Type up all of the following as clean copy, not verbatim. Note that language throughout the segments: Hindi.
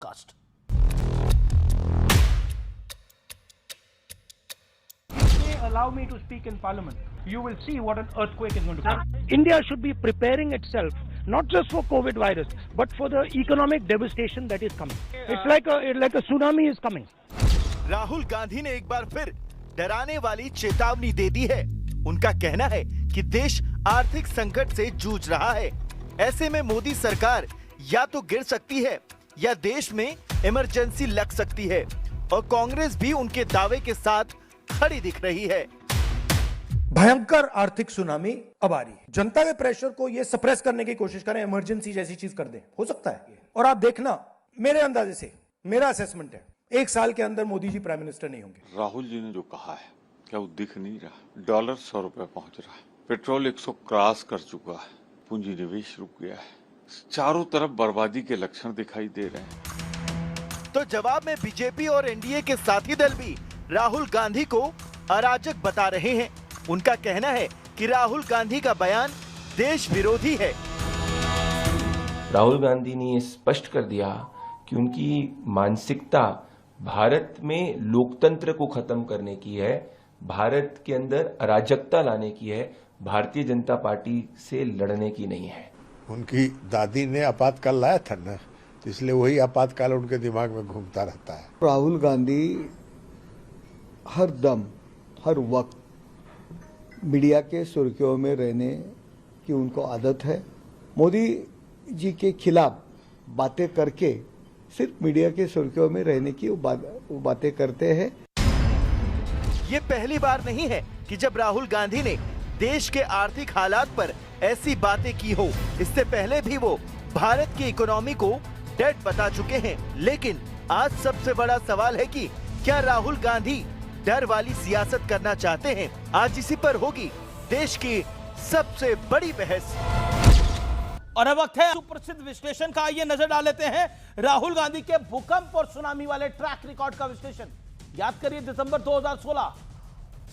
Cast. Allow me to speak in parliament. You will see what an earthquake is going to come. India should be preparing itself not just for COVID virus, but for the economic devastation that is coming. It's like a tsunami is coming. Rahul Gandhi ने एक बार फिर डराने वाली चेतावनी दे दी है। उनका कहना है कि देश आर्थिक संकट से जूझ रहा है। ऐसे में मोदी सरकार या तो गिर सकती है या देश में इमरजेंसी लग सकती है और कांग्रेस भी उनके दावे के साथ खड़ी दिख रही है। भयंकर आर्थिक सुनामी अब आ रही है। जनता के प्रेशर को ये सप्रेस करने की कोशिश करें, इमरजेंसी जैसी चीज कर दें, हो सकता है। और आप देखना, मेरे अंदाजे से, मेरा असेसमेंट है, 1 साल के अंदर मोदी जी प्राइम मिनिस्टर नहीं होंगे। राहुल जी ने जो कहा है, क्या वो दिख नहीं रहा? डॉलर 100 रुपए पहुंच रहा है, पेट्रोल 100 क्रॉस कर चुका है, पूंजी निवेश रुक गया है, चारों तरफ बर्बादी के लक्षण दिखाई दे रहे हैं। तो जवाब में बीजेपी और एनडीए के साथी दल भी राहुल गांधी को अराजक बता रहे हैं। उनका कहना है कि राहुल गांधी का बयान देश विरोधी है। राहुल गांधी ने ये स्पष्ट कर दिया कि उनकी मानसिकता भारत में लोकतंत्र को खत्म करने की है, भारत के अंदर अराजकता लाने की है, भारतीय जनता पार्टी से लड़ने की नहीं है। उनकी दादी ने आपातकाल लाया था ना, तो इसलिए वही आपातकाल उनके दिमाग में घूमता रहता है। राहुल गांधी हर दम, हर वक्त मीडिया के सुर्खियों में रहने की उनको आदत है। मोदी जी के खिलाफ बातें करके सिर्फ मीडिया के सुर्खियों में रहने की वो बातें करते हैं। ये पहली बार नहीं है कि जब राहुल गांधी ने देश के आर्थिक हालात पर ऐसी बातें की हो। इससे पहले भी वो भारत की इकोनॉमी को डेड बता चुके हैं। लेकिन आज सबसे बड़ा सवाल है कि क्या राहुल गांधी डर वाली सियासत करना चाहते हैं? आज इसी पर होगी देश की सबसे बड़ी बहस। और अब वक्त है सुप्रसिद्ध विश्लेषण का। आइए नजर डाल लेते हैं राहुल गांधी के भूकंप और सुनामी वाले ट्रैक रिकॉर्ड का विश्लेषण। याद करिए दिसंबर 2016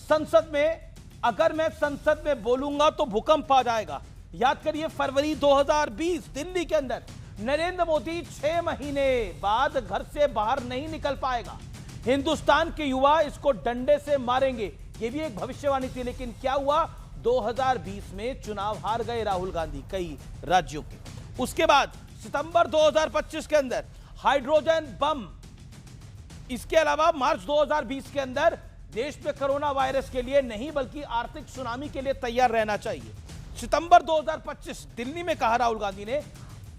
संसद में, अगर मैं संसद में बोलूंगा तो भूकंप आ जाएगा। याद करिए फरवरी 2020 दिल्ली के अंदर नरेंद्र मोदी 6 महीने बाद घर से बाहर नहीं निकल पाएगा, हिंदुस्तान के युवा इसको डंडे से मारेंगे, ये भी एक भविष्यवाणी थी। लेकिन क्या हुआ? 2020 में चुनाव हार गए राहुल गांधी कई राज्यों के। उसके बाद सितंबर 2025 के अंदर हाइड्रोजन बम, इसके अलावा मार्च 2020 के अंदर देश में कोरोना वायरस के लिए नहीं बल्कि आर्थिक सुनामी के लिए तैयार रहना चाहिए। सितंबर 2025 दिल्ली में कहा राहुल गांधी ने,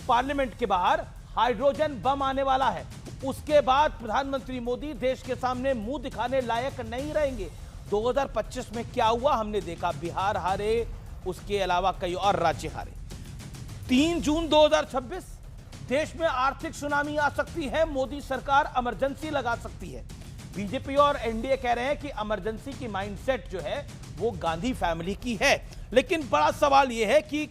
पार्लियामेंट के बाहर हाइड्रोजन बम आने वाला है। उसके बाद प्रधानमंत्री मोदी देश के सामने मुंह दिखाने लायक नहीं रहेंगे। 2025 में क्या हुआ हमने देखा, बिहार हारे, उसके अलावा कई और राज्य हारे। 3 जून 2026 देश में आर्थिक सुनामी आ सकती है, मोदी सरकार इमरजेंसी लगा सकती है। बीजेपी और एनडीए कह रहे हैं कि इमरजेंसी की माइंडसेट जो है वो गांधी फैमिली की है। लेकिन बड़ा सवाल यह है कि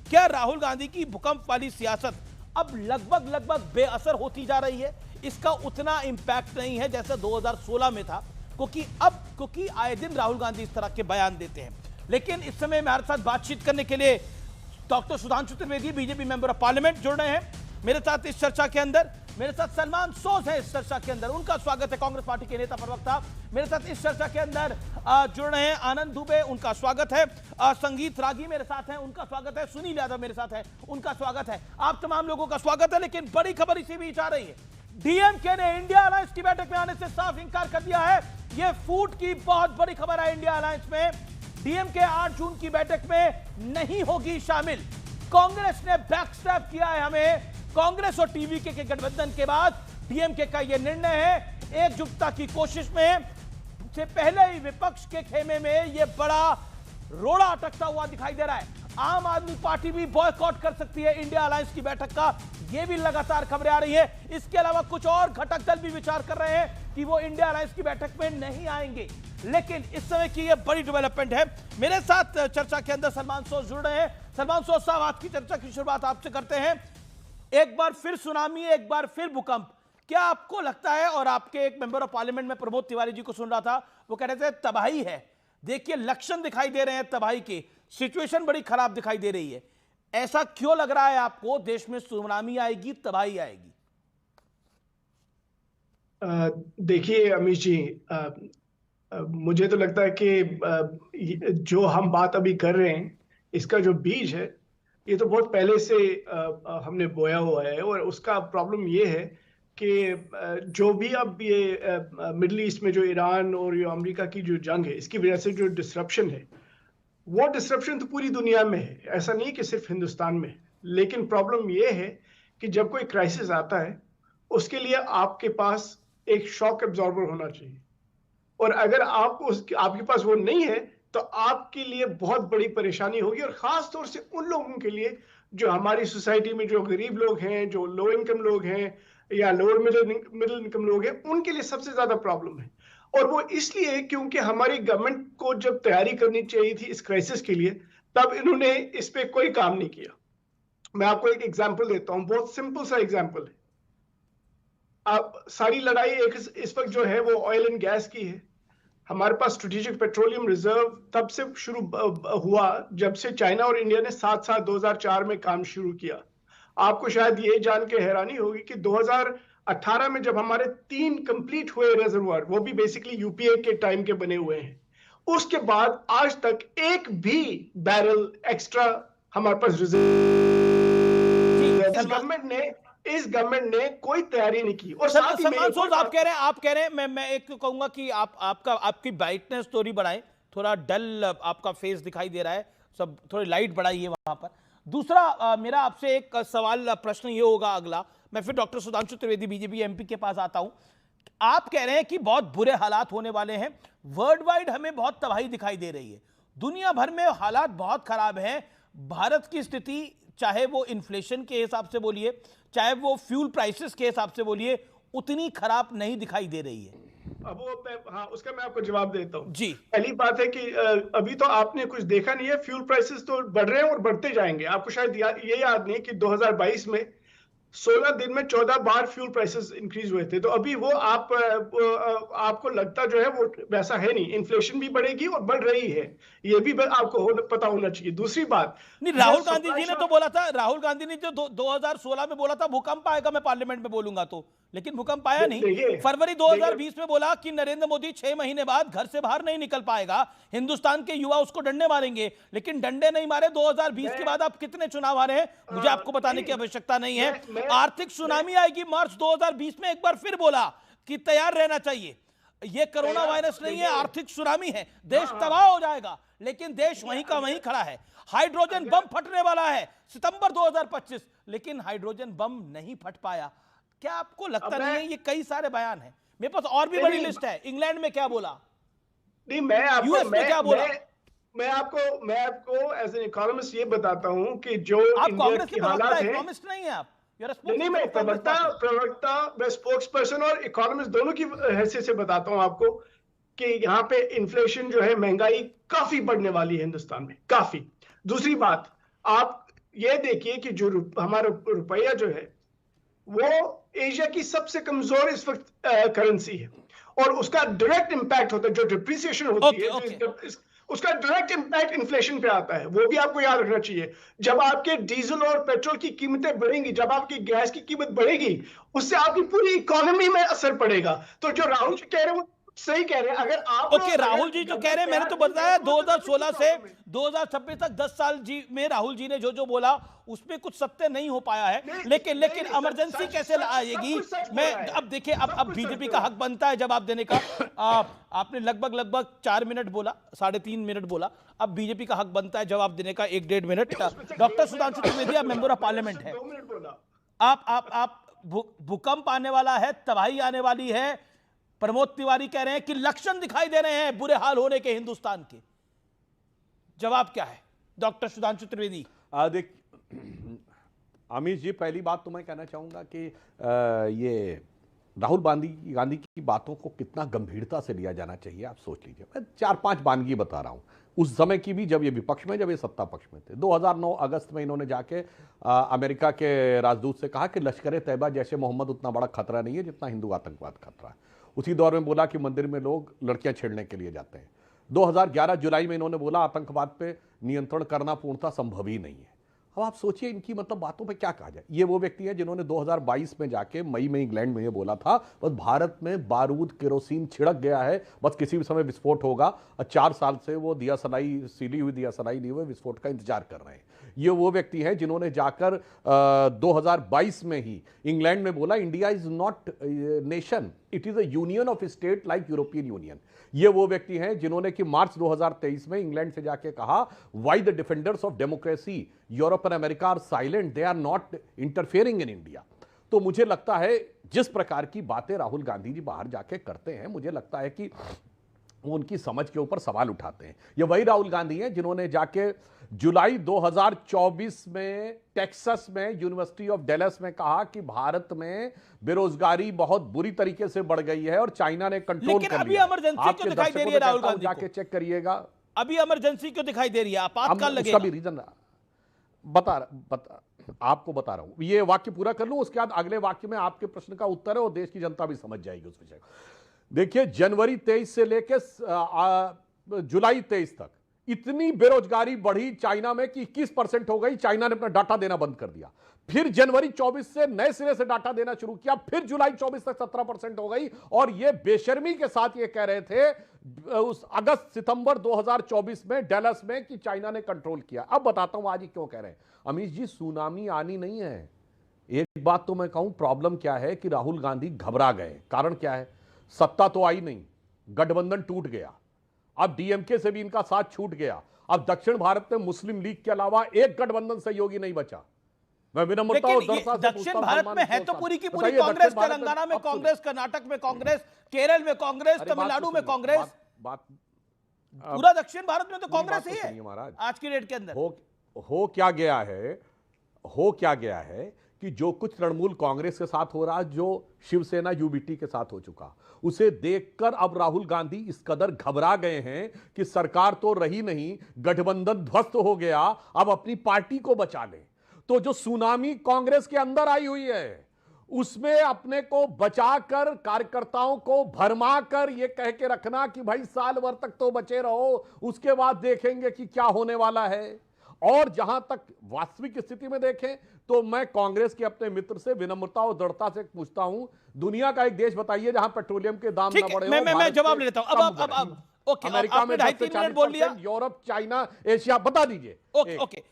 क्या राहुल गांधी की भूकंप वाली सियासत अब लगभग बेअसर होती जा रही है? इसका उतना इंपैक्ट नहीं है जैसे 2016 में था, क्योंकि आए दिन राहुल गांधी इस तरह के बयान देते हैं। लेकिन इस समय हमारे साथ बातचीत करने के लिए doctor Sudhanshu Trivedi, BJP member of parliament, जुड़ रहे हैं मेरे साथ इस चर्चा के अंदर। मेरे साथ सलमान सोज है इस चर्चा के अंदर, उनका स्वागत है, कांग्रेस पार्टी के नेता प्रवक्ता। मेरे साथ इस चर्चा के अंदर जुड़ रहे हैं आनंद दुबे, उनका स्वागत है। संगीत रागी मेरे साथ हैं, उनका स्वागत है। सुनील यादव मेरे साथ है, उनका स्वागत है। आप तमाम लोगों का स्वागत है। लेकिन बड़ी खबर इसी बीच आ रही है, डीएमके ने इंडिया अलायंस की बैठक में आने से साफ इंकार कर दिया है। यह फूट की बहुत बड़ी खबर है। इंडिया अलायंस में डीएमके 8 जून की बैठक में नहीं होगी शामिल। कांग्रेस ने बैकस्टैप किया है हमें। कांग्रेस और टीवीके के गठबंधन के बाद डीएमके का यह निर्णय है। एकजुटता की कोशिश में से पहले ही विपक्ष के खेमे में यह बड़ा रोड़ा अटकता हुआ दिखाई दे रहा है। आम आदमी पार्टी भी बॉयकॉट कर सकती है इंडिया अलायंस की बैठक का, यह भी लगातार खबरें आ रही है। इसके अलावा कुछ और घटक दल भी विचार कर रहे हैं कि वो इंडिया अलायंस की बैठक में नहीं आएंगे। लेकिन इस समय की यह बड़ी डेवलपमेंट है। मेरे साथ चर्चा के अंदर सलमान सोज जुड़ रहे हैं। सलमान सोज साहब, आज की चर्चा की शुरुआत आपसे करते हैं। एक बार फिर सुनामी, एक बार फिर भूकंप, क्या आपको लगता है? और आपके एक मेंबर ऑफ पार्लियामेंट में प्रमोद तिवारी जी को सुन रहा था, वो कह रहे थे तबाही है। देखिए लक्षण दिखाई दे रहे हैं तबाही के, सिचुएशन बड़ी खराब दिखाई दे रही है। ऐसा क्यों लग रहा है आपको? देश में सुनामी आएगी, तबाही आएगी? देखिए अमीश जी, मुझे तो लगता है कि जो हम बात अभी कर रहे हैं, इसका जो बीज है ये तो बहुत पहले से हमने बोया हुआ है। और उसका प्रॉब्लम ये है कि जो भी अब ये मिडल ईस्ट में जो ईरान और जो अमेरिका की जो जंग है, इसकी वजह से जो डिसरप्शन है, वो डिसरप्शन तो पूरी दुनिया में है, ऐसा नहीं कि सिर्फ हिंदुस्तान में। लेकिन प्रॉब्लम ये है कि जब कोई क्राइसिस आता है, उसके लिए आपके पास एक शॉक एब्जॉर्बर होना चाहिए, और अगर आपके पास वो नहीं है तो आपके लिए बहुत बड़ी परेशानी होगी। और खास तौर से उन लोगों के लिए जो हमारी सोसाइटी में जो गरीब लोग हैं, जो लो इनकम लोग हैं या लोअर मिडिल इनकम लोग हैं, उनके लिए सबसे ज्यादा प्रॉब्लम है। और वो इसलिए क्योंकि हमारी गवर्नमेंट को जब तैयारी करनी चाहिए थी इस क्राइसिस के लिए, तब इन्होंने इस पे कोई काम नहीं किया। मैं आपको एक एग्जांपल देता हूं, बहुत सिंपल सा एग्जांपल है। आप सारी लड़ाई इस वक्त जो है वो ऑयल एंड गैस की है। हमारे पास स्ट्रेटेजिक पेट्रोलियम रिजर्व तब से शुरू हुआ जब से चाइना और इंडिया ने साथ साथ 2004 में काम शुरू किया। आपको शायद ये जान के हैरानी होगी कि 2018 में जब हमारे 3 कंप्लीट हुए रिजर्वायर, वो भी बेसिकली यूपीए के टाइम के बने हुए हैं, उसके बाद आज तक एक भी बैरल एक्स्ट्रा हमारे पास रिजर्व इस गवर्नमेंट ने कोई तैयारी नहीं की। और साथ ही सलमान सोज, आप कह रहे हैं मैं एक कहूंगा कि आपकी ब्राइटनेस थोड़ी बढ़ाएं, थोड़ा डल आपका फेस दिखाई दे रहा है, सब थोड़ी लाइट बढ़ाइए वहां पर। दूसरा मेरा आपसे एक सवाल प्रश्न ये होगा अगला, मैं फिर doctor Sudhanshu Trivedi BJP MP के पास आता हूं। आप कह रहे हैं कि बहुत बुरे हालात होने वाले हैं, वर्ल्ड वाइड हमें बहुत तबाही दिखाई दे रही है, दुनिया भर में हालात बहुत खराब हैं। भारत की स्थिति, चाहे वो इन्फ्लेशन के हिसाब से बोलिए, चाहे वो फ्यूल प्राइसेस के हिसाब से बोलिए, उतनी खराब नहीं दिखाई दे रही है। अब हाँ, उसका मैं आपको जवाब देता हूं जी। पहली बात है कि अभी तो आपने कुछ देखा नहीं है, फ्यूल प्राइसेस तो बढ़ रहे हैं और बढ़ते जाएंगे। आपको शायद ये याद नहीं कि 2022 में 16 दिन में 14 बार फ्यूल प्राइसेस इंक्रीज हुए थे। तो अभी वो आपको लगता जो है वो वैसा है नहीं, इन्फ्लेशन भी बढ़ेगी और बढ़ रही है, ये भी आपको पता होना चाहिए। दूसरी बात, नहीं, राहुल गांधी जी ने तो बोला था, राहुल गांधी ने जो 2016 में बोला था भूकंप आएगा मैं पार्लियामेंट में बोलूंगा, तो लेकिन भूकंप आया नहीं। फरवरी 2020 में बोला कि नरेंद्र मोदी 6 महीने बाद घर से बाहर नहीं निकल पाएगा, हिंदुस्तान के युवा उसको डंडे मारेंगे, लेकिन डंडे नहीं मारे। 2020 के बाद आप कितने चुनाव हारे हैं मुझे आपको बताने की आवश्यकता नहीं है। आर्थिक सुनामी आएगी, मार्च 2020 में एक बार फिर बोला कि तैयार रहना चाहिए। ये कोरोना वायरस नहीं है, आर्थिक सुनामी है, देश तबाह हो जाएगा, लेकिन देश वहीं का वहीं खड़ा है। हाइड्रोजन बम फटने वाला है सितंबर 2025, लेकिन हाइड्रोजन बम नहीं फट पाया। क्या आपको लगता नहीं है ये कई सारे बयान हैं? मेरे पास और भी बड़ी लिस्ट है। इंग्लैंड में क्या बोला, नहीं मैं यूएस में क्या बोला, मैं आपको एज एन इकोनॉमिस्ट ये बताता हूं कि जो आप इंडिया कांग्रेस की के हालात है, इकोनॉमिस्ट नहीं है आप, नहीं मैं प्रवक्ता मैं स्पोक्स पर्सन और इकोनॉमिस्ट दोनों की हैसियत से बताता हूं आपको कि यहाँ पे इन्फ्लेशन जो है, महंगाई काफी बढ़ने वाली है हिंदुस्तान में, काफी। दूसरी बात, आप ये देखिए कि जो हमारा रुपया जो है वो एशिया की सबसे कमजोर इस वक्त करेंसी है, और उसका डायरेक्ट इंपैक्ट होता है, जो डिप्रिसिएशन होती है उसका डायरेक्ट इंपैक्ट इन्फ्लेशन पे आता है, वो भी आपको याद रखना चाहिए। जब आपके डीजल और पेट्रोल की कीमतें बढ़ेंगी, जब आपकी गैस की कीमत बढ़ेगी, उससे आपकी पूरी इकोनॉमी में असर पड़ेगा। तो जो राहुल जी कह रहे हैं वो सही कह रहे हैं। अगर आप राहुल जी जो कह रहे हैं, मैंने तो बताया 2016 से 2026 तक 10 साल जी में राहुल जी ने जो जो बोला उसमें कुछ सत्य नहीं हो पाया है, लेकिन इमरजेंसी कैसे आएगी? मैं अब देखिए, अब बीजेपी का हक बनता है जवाब देने का। आपने लगभग 4 मिनट बोला, 3.5 मिनट बोला, अब बीजेपी का हक बनता है जवाब देने का 1-1.5 minute. Doctor Sudhanshu Trivedi member of parliament है, आप भूकंप आने वाला है, तबाही आने वाली है, प्रमोद तिवारी कह रहे हैं कि लक्षण दिखाई दे रहे हैं बुरे हाल होने के हिंदुस्तान के, जवाब क्या है डॉक्टर सुधांशु त्रिवेदी? देख अमीश जी, पहली बात तो मैं कहना चाहूंगा कि ये राहुल गांधी की बातों को कितना गंभीरता से लिया जाना चाहिए, आप सोच लीजिए। मैं 4-5 वानगी बता रहा हूं, उस समय की भी, जब ये विपक्ष में, जब ये सत्ता पक्ष में थे। 2009 अगस्त में इन्होंने जाके अमेरिका के राजदूत से कहा कि लश्कर तैयबा जैसे मोहम्मद उतना बड़ा खतरा नहीं है जितना हिंदू आतंकवाद खतरा है। उसी दौर में बोला कि मंदिर में लोग लड़कियां छेड़ने के लिए जाते हैं। 2011 जुलाई में इन्होंने बोला आतंकवाद पे नियंत्रण करना पूर्णतः संभव ही नहीं है। अब आप सोचिए इनकी मतलब बातों पे क्या कहा जाए। ये वो व्यक्ति हैं जिन्होंने 2022 में जाके मई में इंग्लैंड में ये बोला था बस भारत में बारूद केरोसिन छिड़क गया है, बस किसी भी समय विस्फोट होगा, और 4 साल से वो दिया सलाई सीली हुई दिया सलाई लिए हुए विस्फोट का इंतजार कर रहे हैं। ये वो व्यक्ति हैं जिन्होंने जाकर 2022 में ही इंग्लैंड में बोला India is not nation, it is a union of state like European union. ये वो व्यक्ति हैं जिन्होंने कि मार्च 2023 में इंग्लैंड से जाके कहा why the defenders of democracy Europe and America are silent, they are not interfering in India. तो मुझे लगता है जिस प्रकार की बातें राहुल गांधी जी बाहर जाके करते हैं, मुझे लगता है कि वो उनकी समझ के ऊपर सवाल उठाते हैं। ये वही राहुल गांधी हैं जिन्होंने जाके जुलाई 2024 में टेक्सास में यूनिवर्सिटी ऑफ डेलस में कहा कि भारत में बेरोजगारी बहुत बुरी तरीके से बढ़ गई है और चाइना ने कंट्रोल कर लिया। अभी इमरजेंसी क्यों दिखाई दे रही है राहुल गांधी को? जाके चेक करिएगा। अभी इमरजेंसी क्यों दिखाई दे रही है? आपातकाल लगेगा। उसका भी रीजन आपको बता रहा हूं। ये वाक्य पूरा कर लूं, उसके बाद अगले वाक्य में आपके प्रश्न का उत्तर है और देश की जनता भी समझ जाएगी उस विषय को। देखिए, जनवरी 23 से लेकर जुलाई 23 तक इतनी बेरोजगारी बढ़ी चाइना में कि 21% हो गई। चाइना ने अपना डाटा देना बंद कर दिया। फिर जनवरी 24 से नए सिरे से डाटा देना शुरू किया, फिर जुलाई 24 तक 17% हो गई। और ये बेशर्मी के साथ ये कह रहे थे उस अगस्त सितंबर 2024 में डेलस में कि चाइना ने कंट्रोल किया। अब बताता हूं आज ही क्यों कह रहे हैं। अमीश जी, सुनामी आनी नहीं है। एक बात तो मैं कहूं, प्रॉब्लम क्या है कि राहुल गांधी घबरा गए। कारण क्या है? सत्ता तो आई नहीं, गठबंधन टूट गया, अब डीएमके से भी इनका साथ छूट गया। अब दक्षिण भारत में मुस्लिम लीग के अलावा एक गठबंधन सहयोगी नहीं बचा। मैं विनम्रता और दृढ़ता से दक्षिण भारत में है तो पूरी की पूरी कांग्रेस, तेलंगाना में कांग्रेस, कर्नाटक में कांग्रेस, केरल में कांग्रेस, तमिलनाडु में कांग्रेस, पूरा दक्षिण भारत में तो कांग्रेस ही है आज की डेट के अंदर। हो क्या गया है कि जो कुछ तृणमूल कांग्रेस के साथ हो रहा, जो शिवसेना यूबीटी के साथ हो चुका, उसे देखकर अब राहुल गांधी इस कदर घबरा गए हैं कि सरकार तो रही नहीं, गठबंधन ध्वस्त हो गया, अब अपनी पार्टी को बचा ले। तो जो सुनामी कांग्रेस के अंदर आई हुई है, उसमें अपने को बचाकर, कार्यकर्ताओं को भरमा कर ये कह के रखना कि भाई साल भर तक तो बचे रहो, उसके बाद देखेंगे कि क्या होने वाला है। और जहां तक वास्तविक स्थिति में देखें तो मैं कांग्रेस के अपने मित्र से विनम्रता और दृढ़ता से पूछता हूं, दुनिया का एक देश बताइए जहां पेट्रोलियम के दाम न बढ़े। मैं जवाब लेता हूं। अब ओके, अमेरिका में 2.5-3 मिनट बोल लिया। यूरोप, चाइना, एशिया, बता दीजिए। ओके